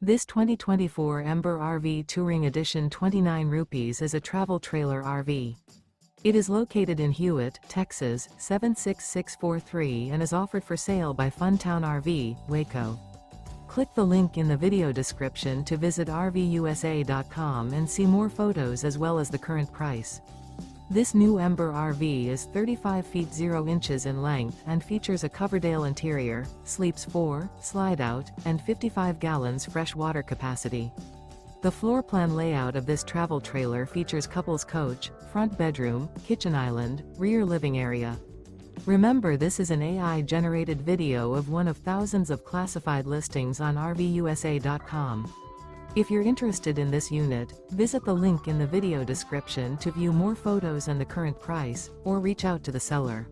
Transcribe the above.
This 2024 Ember RV Touring Edition 29 rupees is a travel trailer RV. It is located in Hewitt, Texas 76643 and is offered for sale by Funtown RV, Waco. Click the link in the video description to visit RVUSA.com and see more photos as well as the current price. This new Ember RV is 35 feet 0 inches in length and features a COVERDALE interior, sleeps 4, slide-out, and 55 gallons fresh water capacity. The floor plan layout of this travel trailer features couples coach, front bedroom, kitchen island, rear living area. Remember, this is an AI-generated video of one of thousands of classified listings on RVUSA.com. If you're interested in this unit, visit the link in the video description to view more photos and the current price, or reach out to the seller.